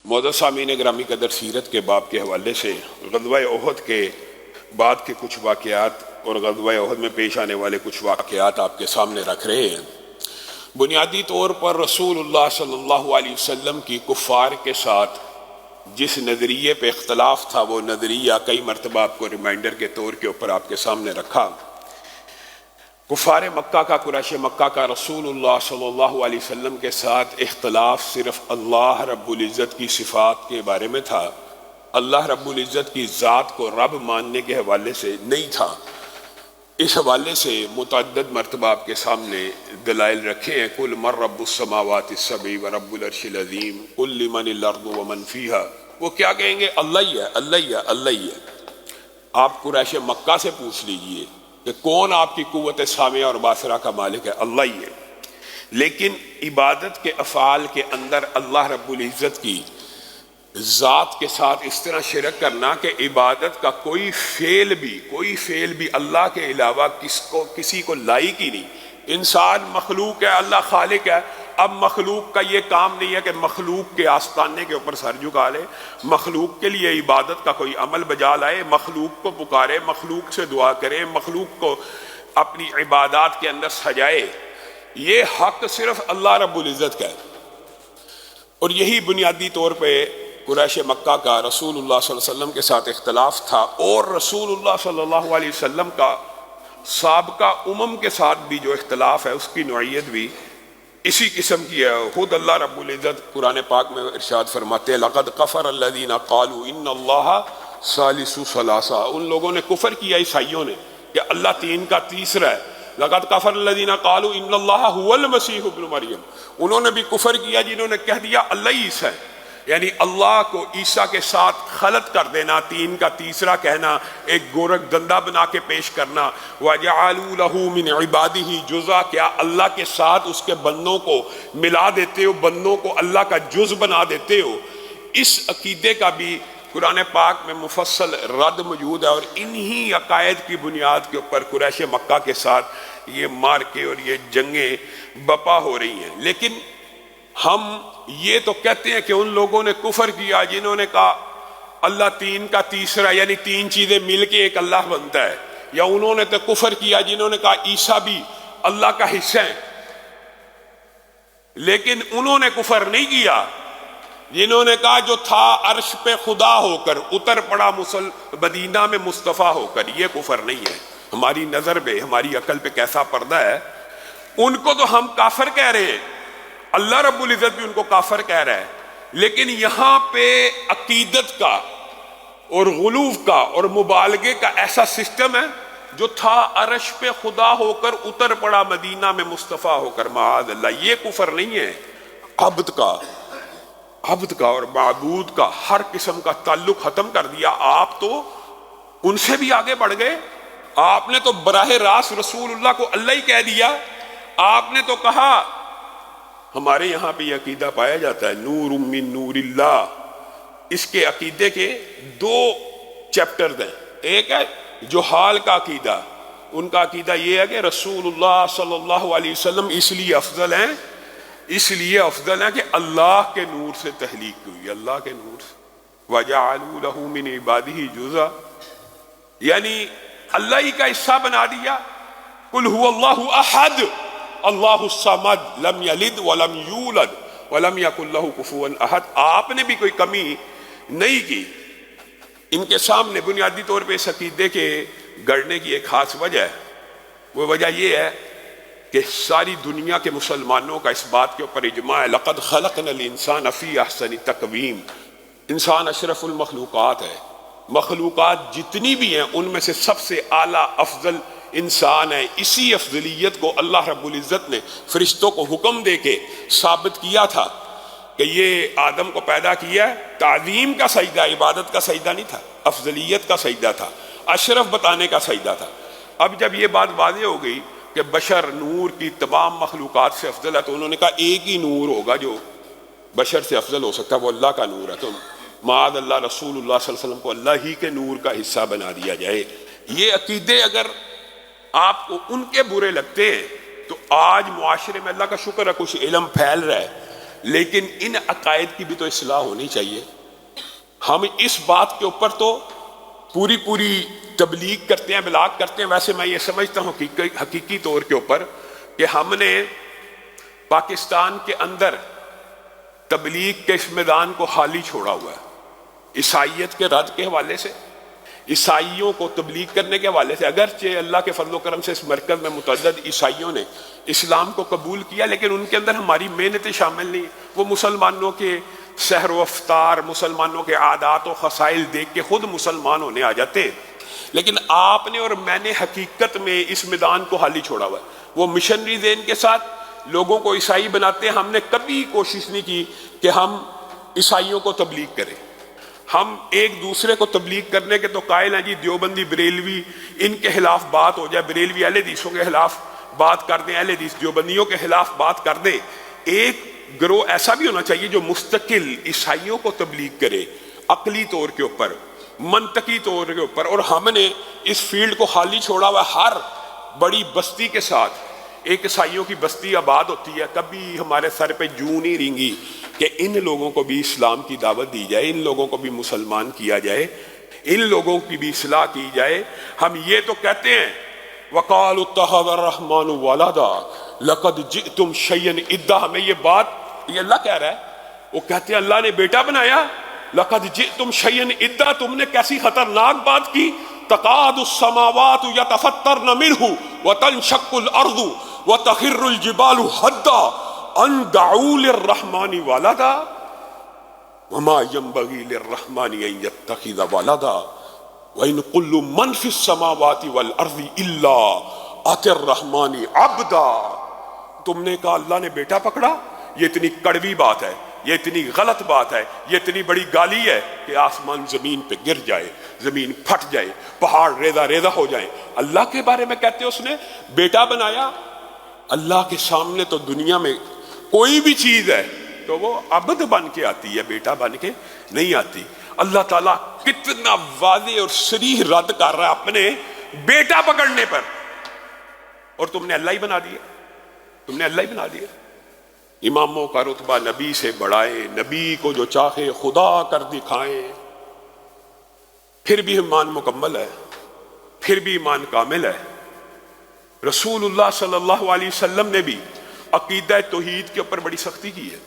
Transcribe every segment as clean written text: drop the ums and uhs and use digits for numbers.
معزز سامعین گرامی قدر، سیرت کے باب کے حوالے سے غزوہ احد کے بعد کے کچھ واقعات اور غزوہ احد میں پیش آنے والے کچھ واقعات آپ کے سامنے رکھ رہے ہیں۔ بنیادی طور پر رسول اللہ صلی اللہ علیہ وسلم کی کفار کے ساتھ جس نظریے پہ اختلاف تھا، وہ نظریہ کئی مرتبہ آپ کو ریمائنڈر کے طور کے اوپر آپ کے سامنے رکھا۔ کفار مکہ کا، قریش مکہ کا رسول اللہ صلی اللہ علیہ وسلم کے ساتھ اختلاف صرف اللہ رب العزت کی صفات کے بارے میں تھا، اللہ رب العزت کی ذات کو رب ماننے کے حوالے سے نہیں تھا۔ اس حوالے سے متعدد مرتبہ آپ کے سامنے دلائل رکھے ہیں۔ قل من رب السماوات السبع ورب العرش العظیم قل لمن الارض ومن فیہا۔ وہ کیا کہیں گے؟ اللہ ہی ہے، اللہ ہی ہے، اللہ ہی ہے۔ آپ قریش مکہ سے پوچھ لیجئے کہ کون آپ کی قوت سامعہ اور باصرہ کا مالک ہے؟ اللہ ہی ہے۔ لیکن عبادت کے افعال کے اندر اللہ رب العزت کی ذات کے ساتھ اس طرح شرک کرنا کہ عبادت کا کوئی فعل بھی اللہ کے علاوہ کسی کو لائق ہی نہیں۔ انسان مخلوق ہے، اللہ خالق ہے۔ اب مخلوق کا یہ کام نہیں ہے کہ مخلوق کے آستانے کے اوپر سر جھکا لے، مخلوق کے لیے عبادت کا کوئی عمل بجا لائے، مخلوق کو پکارے، مخلوق سے دعا کرے، مخلوق کو اپنی عبادات کے اندر سجائے۔ یہ حق صرف اللہ رب العزت کا ہے۔ اور یہی بنیادی طور پہ قریش مکہ کا رسول اللہ صلی اللہ علیہ وسلم کے ساتھ اختلاف تھا، اور رسول اللہ صلی اللہ علیہ وسلم کا سابقہ امم کے ساتھ بھی جو اختلاف ہے، اس کی نوعیت بھی اسی قسم کی ہے۔ خود اللہ رب العزت قرآن پاک میں ارشاد فرماتے ہیں لَقَدْ كَفَرَ الَّذِينَ قَالُوا إِنَّ اللَّهَ ثَالِثُ ثَلَاثَةٍ۔ ان لوگوں نے کفر کیا، عیسائیوں نے، کہ اللہ تین کا تیسرا ہے۔ لَقَدْ كَفَرَ الَّذِينَ قَالُوا إِنَّ اللَّهَ هُوَ الْمَسِيحُ ابْنُ مَرْيَم۔ انہوں نے بھی کفر کیا جنہوں نے کہہ دیا اللہ عیسیٰ ہے، یعنی اللہ کو عیسیٰ کے ساتھ خلط کر دینا، تین کا تیسرا کہنا، ایک گورکھ دندہ بنا کے پیش کرنا۔ وَجَعَلُوا لَهُ مِنْ عِبَادِهِ جُزْءًا، کیا اللہ کے ساتھ اس کے بندوں کو ملا دیتے ہو، بندوں کو اللہ کا جز بنا دیتے ہو۔ اس عقیدے کا بھی قرآن پاک میں مفصل رد موجود ہے، اور انہی عقائد کی بنیاد کے اوپر قریش مکہ کے ساتھ یہ مارکے اور یہ جنگیں بپا ہو رہی ہیں۔ لیکن ہم یہ تو کہتے ہیں کہ ان لوگوں نے کفر کیا جنہوں نے کہا اللہ تین کا تیسرا، یعنی تین چیزیں مل کے ایک اللہ بنتا ہے، یا انہوں نے تو کفر کیا جنہوں نے کہا عیسیٰ بھی اللہ کا حصہ ہے۔ لیکن انہوں نے کفر نہیں کیا جنہوں نے کہا جو تھا عرش پہ خدا ہو کر اتر پڑا مدینہ میں مصطفیٰ ہو کر، یہ کفر نہیں ہے۔ ہماری نظر پہ، ہماری عقل پہ کیسا پردہ ہے۔ ان کو تو ہم کافر کہہ رہے ہیں، اللہ رب العزت بھی ان کو کافر کہہ رہا ہے، لیکن یہاں پہ عقیدت کا اور غلو کا اور مبالغے کا ایسا سسٹم ہے، جو تھا عرش پہ خدا ہو کر اتر پڑا مدینہ میں مصطفیٰ ہو کر، معاذ اللہ۔ یہ کفر نہیں ہے۔ عبد کا اور معبود کا ہر قسم کا تعلق ختم کر دیا۔ آپ تو ان سے بھی آگے بڑھ گئے۔ آپ نے تو براہ راست رسول اللہ کو اللہ ہی کہہ دیا۔ آپ نے تو کہا، ہمارے یہاں پہ یہ عقیدہ پایا جاتا ہے نور من نور اللہ۔ اس کے عقیدے کے دو چیپٹرز ہیں۔ ایک ہے جہال کا عقیدہ، ان کا عقیدہ یہ ہے کہ رسول اللہ صلی اللہ علیہ وسلم اس لیے افضل ہیں کہ اللہ کے نور سے تخلیق ہوئی، اللہ کے نور سے۔ وَجَعَلُوا لَهُ مِنْ عِبَادِهِ جُزْءًا، یعنی اللہ ہی کا حصہ بنا دیا۔ قُلْ هُوَ اللَّهُ أَحَدٌ اللہ الصمد لم یلد ولم یولد ولم یکن لہ کفوا احد۔ آپ نے بھی کوئی کمی نہیں کی۔ ان کے سامنے بنیادی طور پہ اس عقیدے کے گڑنے کی ایک خاص وجہ ہے۔ وہ وجہ یہ ہے کہ ساری دنیا کے مسلمانوں کا اس بات کے اوپر اجماع ہے لقد خلقنا الانسان فی احسن تقویم۔ انسان اشرف المخلوقات ہے۔ مخلوقات جتنی بھی ہیں ان میں سے سب سے اعلیٰ افضل انسان ہے۔ اسی افضلیت کو اللہ رب العزت نے فرشتوں کو حکم دے کے ثابت کیا تھا کہ یہ آدم کو پیدا کیا ہے تعظیم کا سجدہ، عبادت کا سجدہ نہیں تھا، افضلیت کا سجدہ تھا، اشرف بتانے کا سجدہ تھا۔ اب جب یہ بات واضح ہو گئی کہ بشر نور کی تمام مخلوقات سے افضل ہے، تو انہوں نے کہا ایک ہی نور ہوگا جو بشر سے افضل ہو سکتا ہے، وہ اللہ کا نور ہے۔ تو معاذ اللہ رسول اللہ صلی اللہ علیہ وسلم کو اللہ ہی کے نور کا حصہ بنا دیا جائے۔ یہ عقیدے اگر آپ کو ان کے برے لگتے ہیں تو آج معاشرے میں اللہ کا شکر ہے کچھ علم پھیل رہا ہے، لیکن ان عقائد کی بھی تو اصلاح ہونی چاہیے. ہم اس بات کے اوپر تو پوری تبلیغ کرتے ہیں، ابلاغ کرتے ہیں. ویسے میں یہ سمجھتا ہوں حقیقی طور کے اوپر کہ ہم نے پاکستان کے اندر تبلیغ کے اس میدان کو خالی چھوڑا ہوا ہے. عیسائیت کے رد کے حوالے سے، عیسائیوں کو تبلیغ کرنے کے حوالے سے، اگرچہ اللہ کے فضل و کرم سے اس مرکز میں متعدد عیسائیوں نے اسلام کو قبول کیا، لیکن ان کے اندر ہماری محنتیں شامل نہیں. وہ مسلمانوں کے سحر و افطار، مسلمانوں کے عادات و خصائل دیکھ کے خود مسلمان ہونے آ جاتے ہیں. لیکن آپ نے اور میں نے حقیقت میں اس میدان کو خالی چھوڑا ہوا ہے. وہ مشنری ذہن کے ساتھ لوگوں کو عیسائی بناتے ہیں. ہم نے کبھی کوشش نہیں کی کہ ہم عیسائیوں کو تبلیغ کریں. ہم ایک دوسرے کو تبلیغ کرنے کے تو قائل ہیں جی، دیوبندی بریلوی ان کے خلاف بات ہو جائے، بریلوی اہل حدیثوں کے خلاف بات کر دیں، اہل حدیث دیوبندیوں کے خلاف بات کر دیں. ایک گروہ ایسا بھی ہونا چاہیے جو مستقل عیسائیوں کو تبلیغ کرے، عقلی طور کے اوپر، منطقی طور کے اوپر. اور ہم نے اس فیلڈ کو خالی چھوڑا ہوا. ہر بڑی بستی کے ساتھ ایک عیسائیوں کی بستی آباد ہوتی ہے. کبھی ہمارے سر پہ جوں نہیں رینگی کہ ان لوگوں کو بھی اسلام کی دعوت دی جائے، ان لوگوں کو بھی مسلمان کیا جائے، ان لوگوں کی بھی اصلاح کی جائے. ہم یہ تو کہتے ہیں وَقَالُوا اتَّخَذَ الرَّحْمَنُ وَلَدًا لَقَدْ جِئْتُمْ شَيْئًا اِدًّا. ہمیں یہ بات، یہ اللہ کہہ رہا ہے، وہ کہتے ہیں اللہ نے بیٹا بنایا. لَقَدْ جِئْتُمْ شَيْئًا اِدًّا، تم نے کیسی خطرناک بات کی. تَكَادُ السَّمَاوَاتُ يَتَفَطَّرْنَ مِنْهُ وَتَنشَقُّ الْأَرْضُ وَتَخِرُّ الْجِبَالُ هَدًّا أَن دَعُوا لِلرَّحْمَنِ وَلَدًا وَمَا يَنبَغِي لِلرَّحْمَنِ أَن يَتَّخِذَ وَلَدًا وَإِن كُلُّ مَنْ فِي السَّمَاوَاتِ وَالْأَرْضِ إِلَّا آتِ الرَّحْمَنِ عَبْدًا. تم نے کہا اللہ نے بیٹا پکڑا. یہ اتنی کڑوی بات ہے، یہ اتنی غلط بات ہے، یہ اتنی بڑی گالی ہے کہ آسمان زمین پہ گر جائے، زمین پھٹ جائے، پہاڑ ریزہ ریزہ ہو جائیں. اللہ کے بارے میں کہتے اس نے بیٹا بنایا. اللہ کے سامنے تو دنیا میں کوئی بھی چیز ہے تو وہ عبد بن کے آتی ہے، بیٹا بن کے نہیں آتی. اللہ تعالیٰ کتنا واضح اور صریح رد کر رہا ہے اپنے بیٹا پکڑنے پر. اور تم نے اللہ ہی بنا دیا، تم نے اللہ ہی بنا دیا. اماموں کا رتبہ نبی سے بڑھائے، نبی کو جو چاہے خدا کر دکھائیں. پھر بھی ایمان مکمل ہے، پھر بھی ایمان کامل ہے. رسول اللہ صلی اللہ علیہ وسلم نے بھی عقیدہ توحید کے اوپر بڑی سختی کی ہے.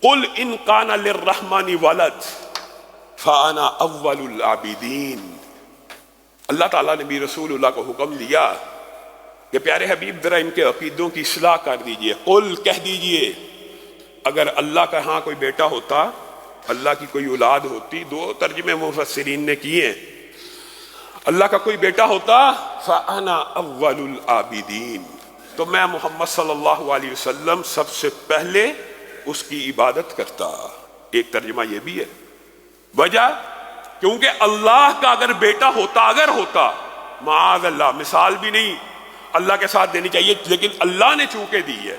قل ان کان للرحمن ولد فانا اول العابدین. اللہ تعالیٰ نے بھی رسول اللہ کو حکم دیا کہ پیارے حبیب ذرا ان کے عقیدوں کی اصلاح کر دیجئے. قل کہہ دیجئے اگر اللہ کا ہاں کوئی بیٹا ہوتا، اللہ کی کوئی اولاد ہوتی. دو ترجمے مفسرین نے کیے ہیں. اللہ کا کوئی بیٹا ہوتا فانا اول العابدین، تو میں محمد صلی اللہ علیہ وسلم سب سے پہلے اس کی عبادت کرتا. ایک ترجمہ یہ بھی ہے. وجہ کیونکہ اللہ کا اگر بیٹا ہوتا، اگر ہوتا، معاذ اللہ، مثال بھی نہیں اللہ کے ساتھ دینی چاہیے، لیکن اللہ نے چونکہ دی ہے.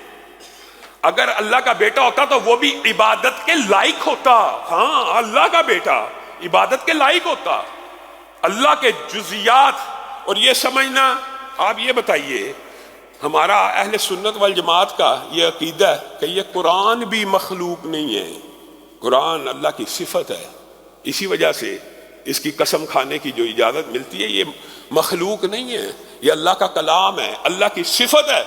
اگر اللہ کا بیٹا ہوتا تو وہ بھی عبادت کے لائق ہوتا. ہاں، اللہ کا بیٹا عبادت کے لائق ہوتا. اللہ کے جزیات. اور یہ سمجھنا، آپ یہ بتائیے، ہمارا اہل سنت والجماعت کا یہ عقیدہ ہے کہ یہ قرآن بھی مخلوق نہیں ہے. قرآن اللہ کی صفت ہے. اسی وجہ سے اس کی قسم کھانے کی جو اجازت ملتی ہے، یہ مخلوق نہیں ہے، یہ اللہ کا کلام ہے، اللہ کی صفت ہے.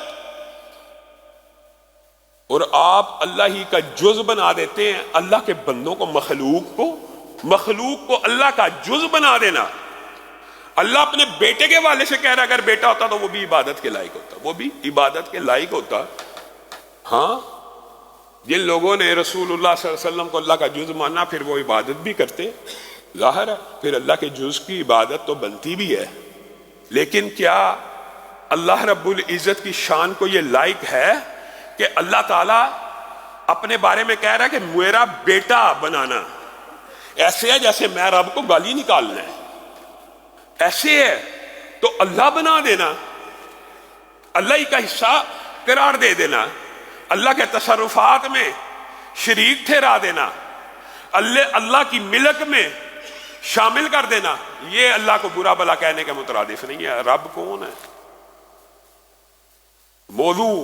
اور آپ اللہ ہی کا جز بنا دیتے ہیں. اللہ کے بندوں کو مخلوق کو اللہ کا جز بنا دینا. اللہ اپنے بیٹے کے والے سے کہہ رہا اگر بیٹا ہوتا تو وہ بھی عبادت کے لائق ہوتا، وہ بھی عبادت کے لائق ہوتا. ہاں، جن لوگوں نے رسول اللہ صلی اللہ علیہ وسلم کو اللہ کا جز مانا پھر وہ عبادت بھی کرتے، ظاہر ہے پھر اللہ کے جز کی عبادت تو بنتی بھی ہے. لیکن کیا اللہ رب العزت کی شان کو یہ لائق ہے کہ اللہ تعالیٰ اپنے بارے میں کہہ رہا ہے کہ میرا بیٹا بنانا؟ ایسے ہے جیسے میں رب کو گالی نکالنا ہے. ایسے ہے تو اللہ بنا دینا، اللہ ہی کا حصہ قرار دے دینا، اللہ کے تصرفات میں شریک ٹھہرا دینا، اللہ کی ملک میں شامل کر دینا، یہ اللہ کو برا بلا کہنے کے مترادف نہیں ہے. رب کون ہے؟ موضوع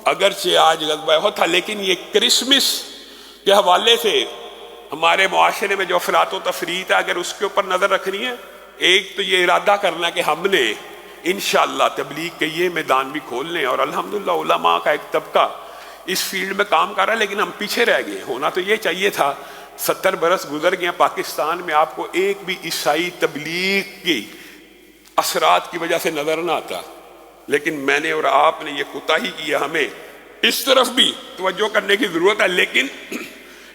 اگرچہ آج غزوہ احد تھا، لیکن یہ کرسمس کے حوالے سے ہمارے معاشرے میں جو افراط و تفریط ہے، اگر اس کے اوپر نظر رکھنی ہے، ایک تو یہ ارادہ کرنا کہ ہم نے انشاءاللہ تبلیغ کے یہ میدان بھی کھول لیں، اور الحمدللہ علماء کا ایک طبقہ اس فیلڈ میں کام کر رہا ہے، لیکن ہم پیچھے رہ گئے۔ ہونا تو یہ چاہیے تھا، 70 برس گزر گئے پاکستان میں، آپ کو ایک بھی عیسائی تبلیغ کی اثرات کی وجہ سے نظر نہ آتا، لیکن میں نے اور آپ نے یہ کوتاہی کی ہے۔ ہمیں اس طرف بھی توجہ کرنے کی ضرورت ہے، لیکن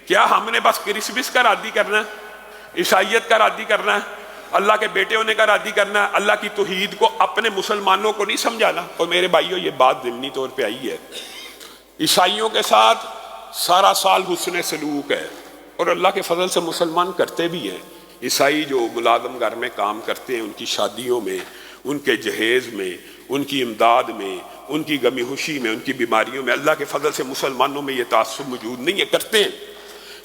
کیا ہم نے بس کرسمس کا رادی کرنا ہے، عیسائیت کا رادی کرنا ہے، اللہ کے بیٹے ہونے کا رادی کرنا ہے، اللہ کی توحید کو اپنے مسلمانوں کو نہیں سمجھانا؟ اور میرے بھائیوں، یہ بات ضمنی طور پہ آئی ہے، عیسائیوں کے ساتھ سارا سال حسن سلوک ہے، اور اللہ کے فضل سے مسلمان کرتے بھی ہیں۔ عیسائی جو ملازم گھر میں کام کرتے ہیں، ان کی شادیوں میں، ان کے جہیز میں، ان کی امداد میں، ان کی غمی خوشی میں، ان کی بیماریوں میں، اللہ کے فضل سے مسلمانوں میں یہ تعصب موجود نہیں ہے، کرتے ہیں۔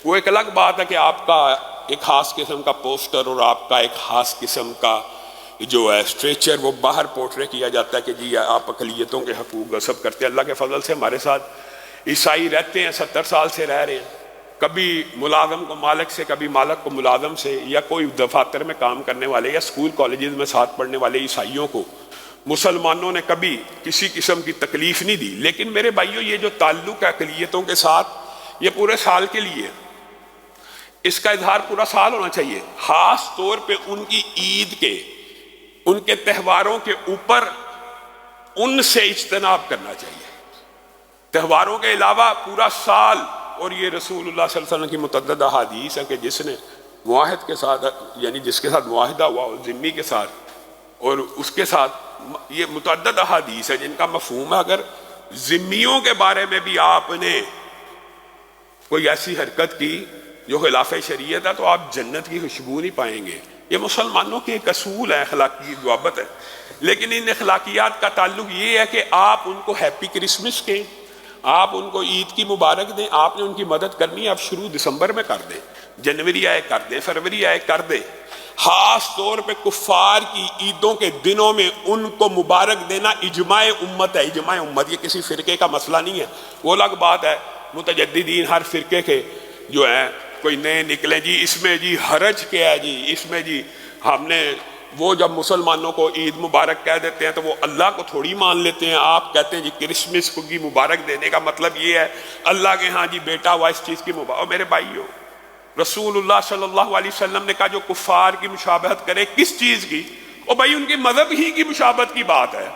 وہ ایک الگ بات ہے کہ آپ کا ایک خاص قسم کا پوسٹر اور آپ کا ایک خاص قسم کا جو ہے اسٹریچر وہ باہر پورٹرے کیا جاتا ہے کہ جی آپ اقلیتوں کے حقوق غصب کرتے ہیں۔ اللہ کے فضل سے ہمارے ساتھ عیسائی رہتے ہیں، 70 سال سے رہ رہے ہیں، کبھی ملازم کو مالک سے، کبھی مالک کو ملازم سے، یا کوئی دفاتر میں کام کرنے والے یا اسکول کالجز میں ساتھ پڑھنے والے عیسائیوں کو مسلمانوں نے کبھی کسی قسم کی تکلیف نہیں دی۔ لیکن میرے بھائیوں، یہ جو تعلق ہے اقلیتوں کے ساتھ، یہ پورے سال کے لیے، اس کا اظہار پورا سال ہونا چاہیے، خاص طور پہ ان کی عید کے، ان کے تہواروں کے اوپر ان سے اجتناب کرنا چاہیے۔ تہواروں کے علاوہ پورا سال، اور یہ رسول اللہ صلی اللہ علیہ وسلم کی متعدد احادیث ہے کہ جس نے معاہد کے ساتھ، یعنی جس کے ساتھ معاہدہ ہوا ذمی کے ساتھ، اور اس کے ساتھ یہ متعدد احادیث ہے جن کا مفہوم ہے، اگر ذمیوں کے بارے میں بھی آپ نے کوئی ایسی حرکت کی جو خلاف شریعت ہے تو آپ جنت کی خوشبو نہیں پائیں گے۔ یہ مسلمانوں کی ایک اصول ہے، اخلاقی ضوابط ہے، لیکن ان اخلاقیات کا تعلق یہ ہے کہ آپ ان کو ہیپی کرسمس کہیں، آپ ان کو عید کی مبارک دیں، آپ نے ان کی مدد کرنی ہے، آپ شروع دسمبر میں کر دیں، جنوری آئے کر دیں، فروری آئے کر دیں۔ خاص طور پہ کفار کی عیدوں کے دنوں میں ان کو مبارک دینا اجماع امت ہے، اجماع امت، یہ کسی فرقے کا مسئلہ نہیں ہے۔ وہ الگ بات ہے متجددین ہر فرقے کے جو ہیں کوئی نئے نکلیں، جی اس میں جی حرج کیا ہے، جی اس میں جی ہم نے، وہ جب مسلمانوں کو عید مبارک کہہ دیتے ہیں تو وہ اللہ کو تھوڑی مان لیتے ہیں۔ آپ کہتے ہیں جی کرسمس کو کی مبارک دینے کا مطلب یہ ہے اللہ کے ہاں جی بیٹا ہوا اس چیز کی مبارک۔ اور میرے بھائیو، رسول اللہ صلی اللہ علیہ وسلم نے کہا جو کفار کی مشابہت کرے، کس چیز کی؟ اور بھائی ان کے مذہب ہی کی مشابہت کی بات ہے،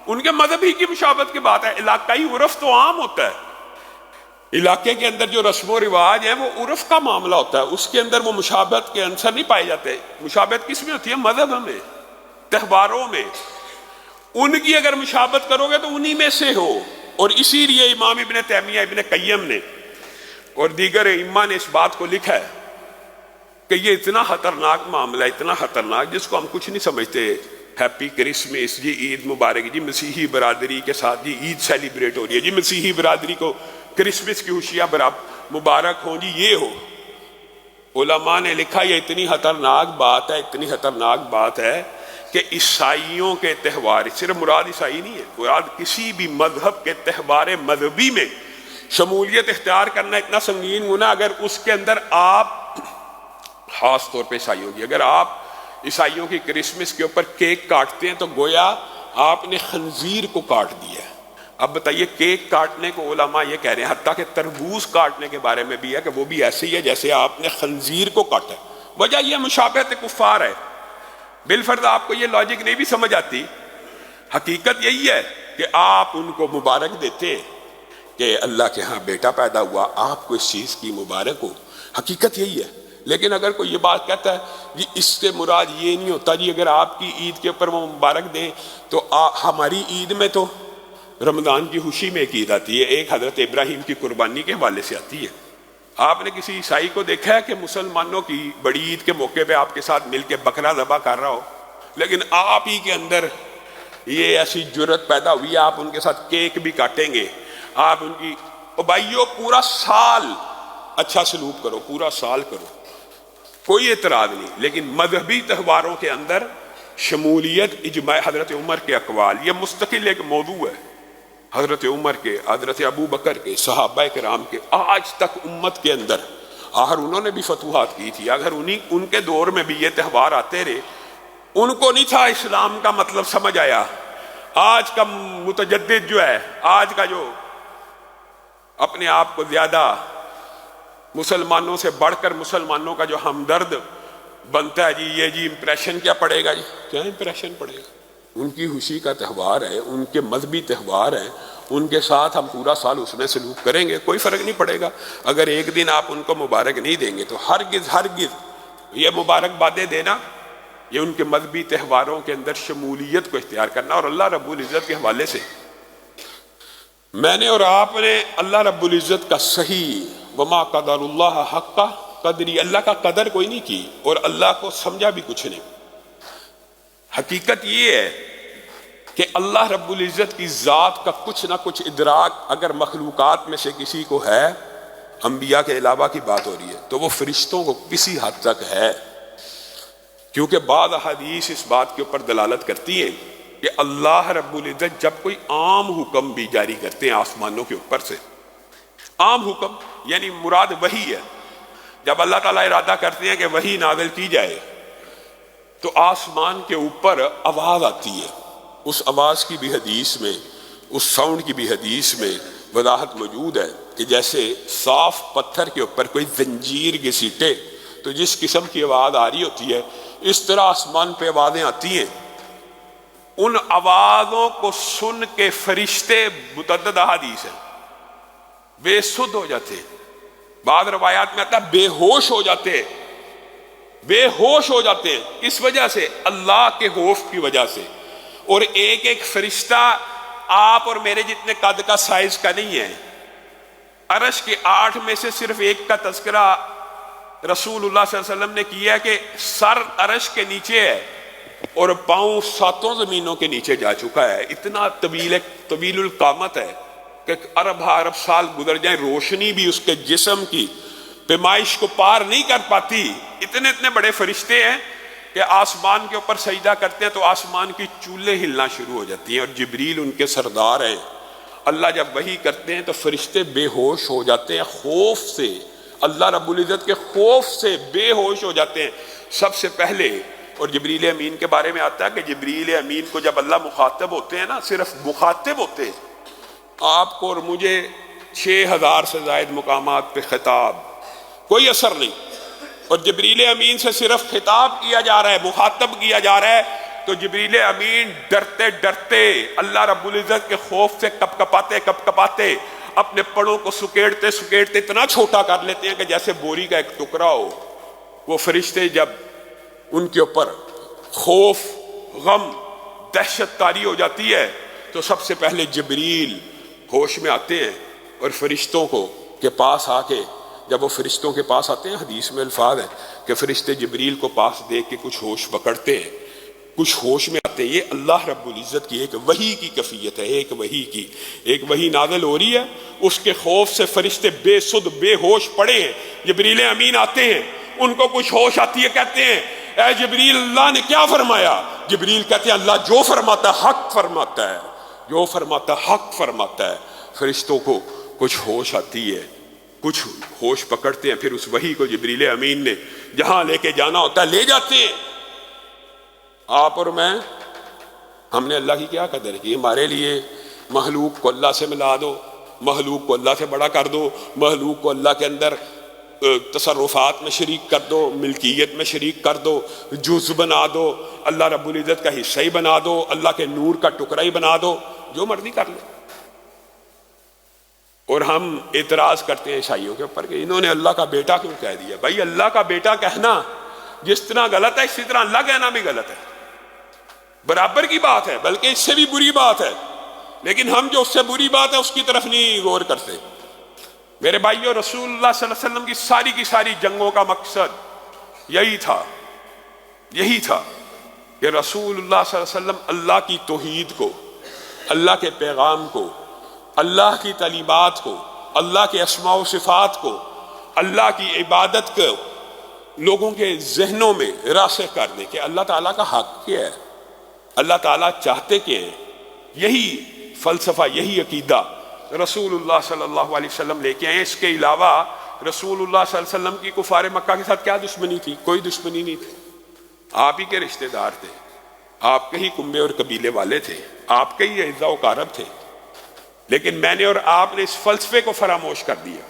ان کے مذہب ہی کی مشابہت کی بات ہے۔ علاقائی عرف تو عام ہوتا ہے، علاقے کے اندر جو رسم و رواج ہیں وہ عرف کا معاملہ ہوتا ہے، اس کے اندر وہ مشابہت کے عنصر نہیں پائے جاتے۔ مشابہت کس میں ہوتی ہے؟ مذہب میں، تہواروں میں۔ ان کی اگر مشابہت کرو گے تو انہی میں سے ہو۔ اور اسی لیے امام ابن تیمیہ، ابن قیم نے اور دیگر ائمہ نے اس بات کو لکھا ہے کہ یہ اتنا خطرناک معاملہ ہے، اتنا خطرناک، جس کو ہم کچھ نہیں سمجھتے۔ ہیپی کرسمس، جی عید مبارک، جی مسیحی برادری کے ساتھ جی عید سیلیبریٹ ہو رہی ہے، جی مسیحی برادری کو کرسمس کی خوشیاں مبارک ہوں، جی یہ ہو۔ علماء نے لکھا یہ اتنی خطرناک بات ہے، اتنی خطرناک بات ہے کہ عیسائیوں کے تہوار، صرف مراد عیسائی نہیں ہے، مراد کسی بھی مذہب کے تہوار مذہبی میں شمولیت اختیار کرنا اتنا سنگین گناہ۔ اگر اس کے اندر آپ، خاص طور پہ عیسائیوں کی، اگر آپ عیسائیوں کی کرسمس کے اوپر کیک کاٹتے ہیں تو گویا آپ نے خنزیر کو کاٹ دیا ہے۔ اب بتائیے، کیک کاٹنے کو علماء یہ کہہ رہے ہیں، حتیٰ کہ تربوز کاٹنے کے بارے میں بھی ہے کہ وہ بھی ایسے ہی ہے جیسے آپ نے خنزیر کو کاٹا ہے۔ وجہ یہ مشابہت کفار ہے۔ بالفرض آپ کو یہ لاجک نہیں بھی سمجھ آتی، حقیقت یہی ہے کہ آپ ان کو مبارک دیتے کہ اللہ کے ہاں بیٹا پیدا ہوا، آپ کو اس چیز کی مبارک ہو، حقیقت یہی ہے۔ لیکن اگر کوئی یہ بات کہتا ہے جی اس سے مراد یہ نہیں ہوتا، جی اگر آپ کی عید کے اوپر وہ مبارک دیں تو ہماری عید میں تو رمضان کی خوشی میں ایک عید آتی ہے، ایک حضرت ابراہیم کی قربانی کے حوالے سے آتی ہے۔ آپ نے کسی عیسائی کو دیکھا ہے کہ مسلمانوں کی بڑی عید کے موقع پہ آپ کے ساتھ مل کے بکرا ذبح کر رہا ہو؟ لیکن آپ ہی کے اندر یہ ایسی جرت پیدا ہوئی ہے، آپ ان کے ساتھ کیک بھی کاٹیں گے، آپ ان کی، او بھائیو پورا سال اچھا سلوک کرو، پورا سال کرو، کوئی اعتراض نہیں، لیکن مذہبی تہواروں کے اندر شمولیت، اجماع حضرت عمر کے اقوال، یہ مستقل ایک موضوع ہے۔ حضرت عمر کے، حضرت ابو بکر کے، صحابہ کرام کے، آج تک امت کے اندر، آخر انہوں نے بھی فتوحات کی تھی، اگر ان کے دور میں بھی یہ تہوار آتے رہے، ان کو نہیں تھا اسلام کا مطلب سمجھ آیا۔ آج کا متجدد جو ہے، آج کا جو اپنے آپ کو زیادہ مسلمانوں سے بڑھ کر مسلمانوں کا جو ہمدرد بنتا ہے، یہ امپریشن کیا پڑے گا، کیا امپریشن پڑے گا؟ ان کی خوشی کا تہوار ہے، ان کے مذہبی تہوار ہے، ان کے ساتھ ہم پورا سال اس میں سلوک کریں گے، کوئی فرق نہیں پڑے گا۔ اگر ایک دن آپ ان کو مبارک نہیں دیں گے تو ہرگز یہ مبارکبادیں دینا، یہ ان کے مذہبی تہواروں کے اندر شمولیت کو اختیار کرنا۔ اور اللہ رب العزت کے حوالے سے میں نے اور آپ نے اللہ رب العزت کا صحیح وما قدر اللہ حق قدری، اللہ کا قدر کوئی نہیں کی اور اللہ کو سمجھا بھی کچھ نہیں۔ حقیقت یہ ہے کہ اللہ رب العزت کی ذات کا کچھ نہ کچھ ادراک اگر مخلوقات میں سے کسی کو ہے، انبیاء کے علاوہ کی بات ہو رہی ہے، تو وہ فرشتوں کو کسی حد تک ہے، کیونکہ بعض احادیث اس بات کے اوپر دلالت کرتی ہیں کہ اللہ رب العزت جب کوئی عام حکم بھی جاری کرتے ہیں آسمانوں کے اوپر سے، عام حکم یعنی مراد وحی ہے، جب اللہ تعالیٰ ارادہ کرتے ہیں کہ وحی نازل کی جائے تو آسمان کے اوپر آواز آتی ہے، اس آواز کی بھی حدیث میں، اس ساؤنڈ کی بھی حدیث میں وضاحت موجود ہے کہ جیسے صاف پتھر کے اوپر کوئی زنجیر گھسیٹے تو جس قسم کی آواز آ رہی ہوتی ہے، اس طرح آسمان پہ آوازیں آتی ہیں۔ ان آوازوں کو سن کے فرشتے، متعدد احادیث ہیں، بے سدھ ہو جاتے، بعض روایات میں آتا ہے بے ہوش ہو جاتے، بے ہوش ہو جاتے ہیں۔ اس وجہ سے اللہ کے خوف کی وجہ سے، اور ایک ایک فرشتہ آپ اور میرے جتنے قد کا سائز کا نہیں ہے۔ عرش کے 8 میں سے صرف ایک کا تذکرہ رسول اللہ صلی اللہ علیہ وسلم نے کیا ہے کہ سر عرش کے نیچے ہے اور پاؤں 7 زمینوں کے نیچے جا چکا ہے۔ اتنا طویل القامت ہے کہ ارب سال گزر جائیں، روشنی بھی اس کے جسم کی پیمائش کو پار نہیں کر پاتی۔ اتنے بڑے فرشتے ہیں کہ آسمان کے اوپر سجدہ کرتے ہیں تو آسمان کی چولیں ہلنا شروع ہو جاتی ہیں، اور جبریل ان کے سردار ہیں۔ اللہ جب وحی کرتے ہیں تو فرشتے بے ہوش ہو جاتے ہیں، خوف سے، اللہ رب العزت کے خوف سے بے ہوش ہو جاتے ہیں سب سے پہلے۔ اور جبریل امین کے بارے میں آتا ہے کہ جبریل امین کو جب اللہ مخاطب ہوتے ہیں نا، صرف مخاطب ہوتے ہیں، آپ کو اور مجھے 6000 سے زائد مقامات پہ خطاب، کوئی اثر نہیں، اور جبریل امین سے صرف خطاب کیا جا رہا ہے، مخاطب کیا جا رہا ہے، تو جبریل امین ڈرتے ڈرتے اللہ رب العزت کے خوف سے کپ کپاتے اپنے پڑوں کو سکیڑتے سکیڑتے اتنا چھوٹا کر لیتے ہیں کہ جیسے بوری کا ایک ٹکڑا ہو۔ وہ فرشتے جب ان کے اوپر خوف، غم، دہشت طاری ہو جاتی ہے تو سب سے پہلے جبریل ہوش میں آتے ہیں، اور فرشتوں کے پاس آ کے، جب وہ فرشتوں کے پاس آتے ہیں، حدیث میں الفاظ ہے کہ فرشتے جبریل کو پاس دیکھ کے کچھ ہوش پکڑتے ہیں، کچھ ہوش میں آتے ہیں۔ یہ اللہ رب العزت کی ایک وحی کی کیفیت ہے، ایک وحی نازل ہو رہی ہے، اس کے خوف سے فرشتے بے سدھ بے ہوش پڑے ہیں۔ جبریل امین آتے ہیں، ان کو کچھ ہوش آتی ہے، کہتے ہیں اے جبریل اللہ نے کیا فرمایا؟ جبریل کہتے ہیں اللہ جو فرماتا ہے حق فرماتا ہے، جو فرماتا ہے حق فرماتا ہے۔ فرشتوں کو کچھ ہوش آتی ہے، کچھ ہوش پکڑتے ہیں، پھر اس وحی کو جبریل امین نے جہاں لے کے جانا ہوتا ہے لے جاتے ہیں۔ آپ اور میں، ہم نے اللہ کی کیا قدر کی؟ ہمارے لیے مخلوق کو اللہ سے ملا دو، مخلوق کو اللہ سے بڑا کر دو، مخلوق کو اللہ کے اندر تصرفات میں شریک کر دو، ملکیت میں شریک کر دو، جز بنا دو، اللہ رب العزت کا حصہ ہی بنا دو، اللہ کے نور کا ٹکڑا ہی بنا دو، جو مرضی کر لو۔ اور ہم اعتراض کرتے ہیں عیسائیوں کے اوپر کہ انہوں نے اللہ کا بیٹا کیوں کہہ دیا؟ بھائی اللہ کا بیٹا کہنا جس طرح غلط ہے، اسی طرح اللہ کہنا بھی غلط ہے، برابر کی بات ہے، بلکہ اس سے بھی بری بات ہے، لیکن ہم جو اس سے بری بات ہے اس کی طرف نہیں غور کرتے۔ میرے بھائیو، رسول اللہ صلی اللہ علیہ وسلم کی ساری جنگوں کا مقصد یہی تھا کہ رسول اللہ صلی اللہ علیہ وسلم اللہ کی توحید کو، اللہ کے پیغام کو، اللہ کی تعلیمات کو، اللہ کے اسماء و صفات کو، اللہ کی عبادت کو لوگوں کے ذہنوں میں راسخ کر دے کہ اللہ تعالیٰ کا حق کیا ہے، اللہ تعالیٰ چاہتے کیا ہیں۔ یہی فلسفہ، یہی عقیدہ رسول اللہ صلی اللہ علیہ وسلم لے کے آئے۔ اس کے علاوہ رسول اللہ صلی اللہ علیہ وسلم کی کفار مکہ کے ساتھ کیا دشمنی تھی؟ کوئی دشمنی نہیں تھی، آپ ہی کے رشتہ دار تھے، آپ کے ہی کنبے اور قبیلے والے تھے، آپ کے ہی اعزاء و اقارب تھے، لیکن میں نے اور آپ نے اس فلسفے کو فراموش کر دیا۔